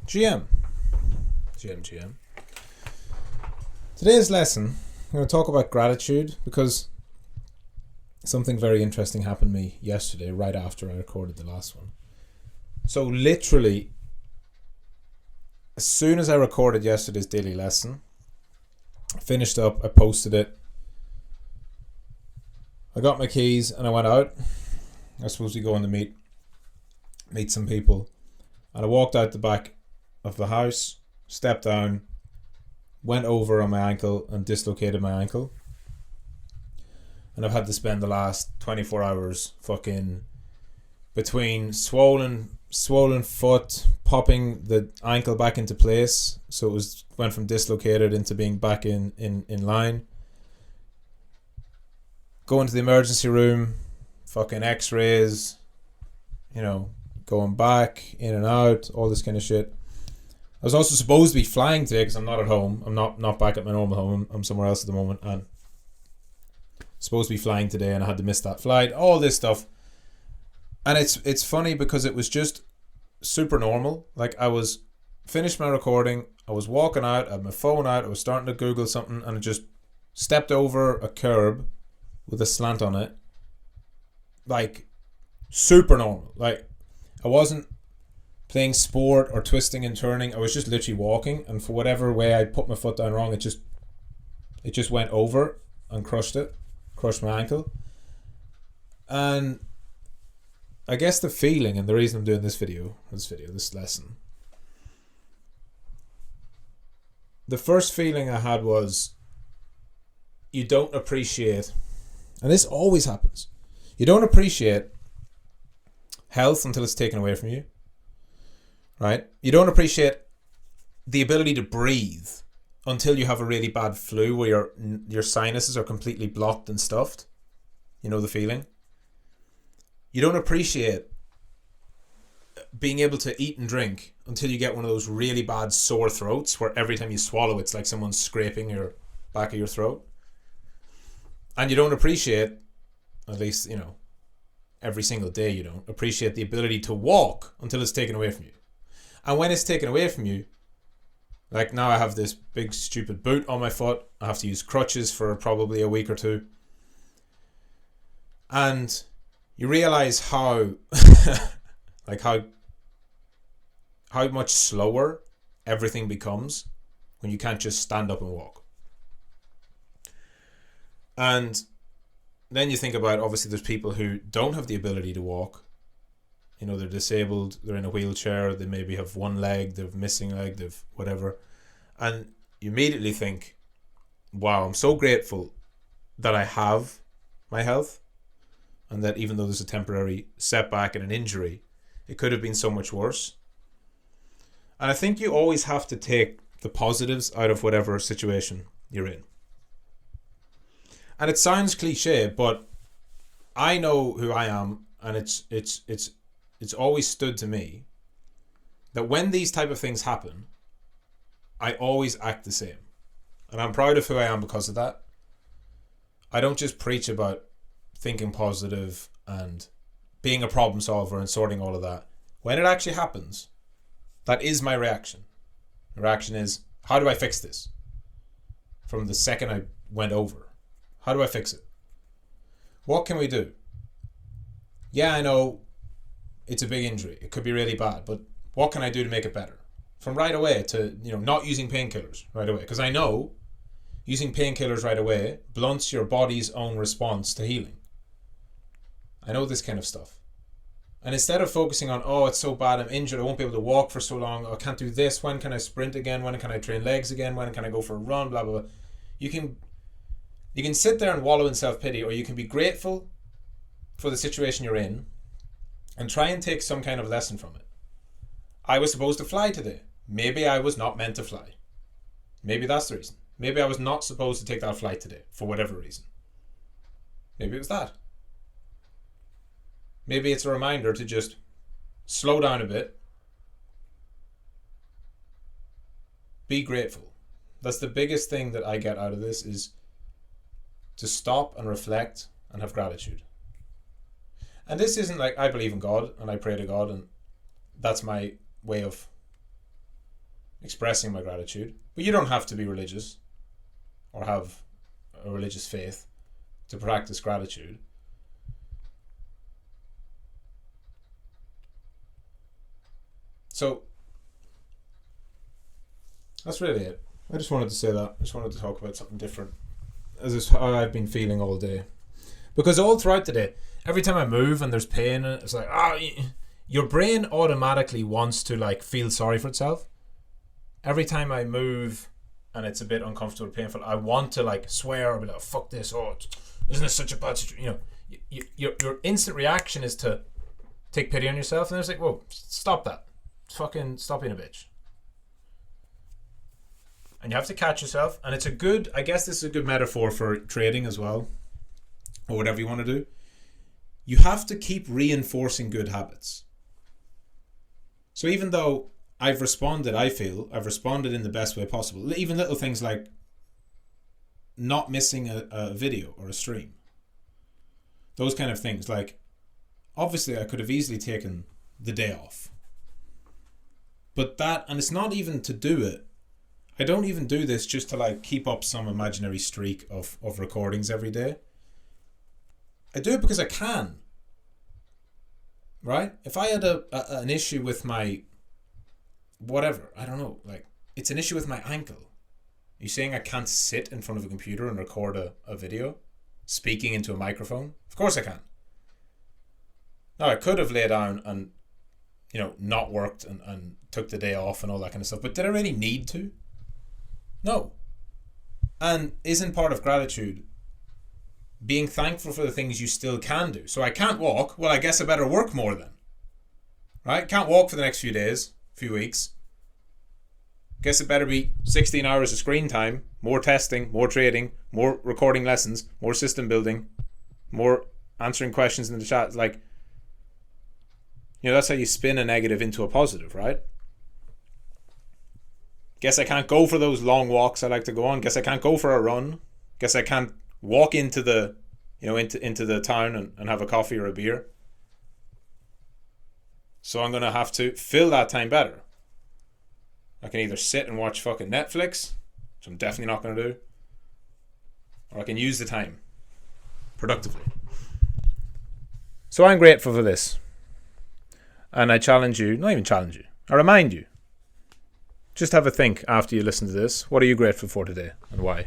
GM. Today's lesson, I'm going to talk about gratitude because something very interesting happened to me yesterday right after I recorded the last one. So literally, as soon as I recorded yesterday's daily lesson, I finished up, I posted it, I got my keys and I went out. I was supposed to go in to meet some people. And I walked out the back of the house, stepped down, went over on my ankle and dislocated my ankle. And I've had to spend the last 24 hours fucking between swollen foot, popping the ankle back into place. So it went from dislocated into being back in line. Going to the emergency room, fucking x-rays, going back, in and out, all this kind of shit. I was also supposed to be flying today because I'm not at home. I'm not back at my normal home. I'm somewhere else at the moment, and supposed to be flying today, and I had to miss that flight. All this stuff, and it's funny because it was just super normal. Like, I was finished my recording, I was walking out, I had my phone out, I was starting to Google something, and I just stepped over a curb with a slant on it. Like, super normal. Like, I wasn't playing sport or twisting and turning. I was just literally walking, and for whatever way I put my foot down wrong, it just went over and crushed my ankle. And I guess the feeling, and the reason I'm doing this lesson, the first feeling I had was, you don't appreciate, and this always happens, you don't appreciate health until it's taken away from you, right? You don't appreciate the ability to breathe until you have a really bad flu where your sinuses are completely blocked and stuffed. You know the feeling? You don't appreciate being able to eat and drink until you get one of those really bad sore throats where every time you swallow it's like someone's scraping your back of your throat. And you don't appreciate, at least, every single day you don't appreciate the ability to walk until it's taken away from you. And when it's taken away from you, like now I have this big stupid boot on my foot. I have to use crutches for probably a week or two. And you realize how how much slower everything becomes when you can't just stand up and walk. And then you think about, obviously there's people who don't have the ability to walk. They're disabled, they're in a wheelchair, they maybe have one leg, they've missing leg, they've whatever. And you immediately think, wow, I'm so grateful that I have my health, and that even though there's a temporary setback and an injury, it could have been so much worse. And I think you always have to take the positives out of whatever situation you're in. And it sounds cliche, but I know who I am, and it's always stood to me that when these type of things happen, I always act the same. And I'm proud of who I am because of that. I don't just preach about thinking positive and being a problem solver and sorting all of that. When it actually happens, that is my reaction. The reaction is, how do I fix this? From the second I went over. How do I fix it? What can we do? Yeah, I know it's a big injury. It could be really bad, but what can I do to make it better? From right away to, not using painkillers right away. Because I know using painkillers right away blunts your body's own response to healing. I know this kind of stuff. And instead of focusing on, oh, it's so bad, I'm injured, I won't be able to walk for so long, I can't do this, when can I sprint again, when can I train legs again, when can I go for a run, blah, blah, blah. You can sit there and wallow in self-pity, or you can be grateful for the situation you're in and try and take some kind of lesson from it. I was supposed to fly today. Maybe I was not meant to fly. Maybe that's the reason. Maybe I was not supposed to take that flight today for whatever reason. Maybe it was that. Maybe it's a reminder to just slow down a bit. Be grateful. That's the biggest thing that I get out of this, is to stop and reflect and have gratitude. And this isn't like, I believe in God and I pray to God and that's my way of expressing my gratitude. But you don't have to be religious or have a religious faith to practice gratitude. So that's really it. I just wanted to say that. I just wanted to talk about something different, as is how I've been feeling all day. Because all throughout the day, every time I move and there's pain, it's like, your brain automatically wants to like feel sorry for itself. Every time I move and it's a bit uncomfortable or painful, I want to like swear or be like, oh, fuck this, isn't this such a bad situation? Your instant reaction is to take pity on yourself, and it's like, whoa, stop that. Fucking stop being a bitch. And you have to catch yourself, and I guess this is a good metaphor for trading as well, or whatever you want to do. You have to keep reinforcing good habits. So even though I've responded in the best way possible, even little things like not missing a video or a stream, those kind of things, like obviously I could have easily taken the day off, but and it's not even to do it. I don't even do this just to like keep up some imaginary streak of recordings every day. I do it because I can. Right? If I had an issue with my whatever, I don't know, like it's an issue with my ankle. Are you saying I can't sit in front of a computer and record a video speaking into a microphone? Of course I can. Now I could have laid down and not worked and took the day off and all that kind of stuff, but did I really need to? No. And isn't part of gratitude being thankful for the things you still can do? So I can't walk. Well, I guess I better work more then. Right? Can't walk for the next few days, few weeks. Guess it better be 16 hours of screen time, more testing, more trading, more recording lessons, more system building, more answering questions in the chat. Like, that's how you spin a negative into a positive, right? Guess I can't go for those long walks I like to go on. Guess I can't go for a run. Guess I can't walk into the into the town and have a coffee or a beer. So I'm gonna have to fill that time better. I can either sit and watch fucking Netflix, which I'm definitely not gonna do, or I can use the time productively. So I'm grateful for this, and I challenge you, not even challenge you, I remind you, just have a think after you listen to this. What are you grateful for today and why?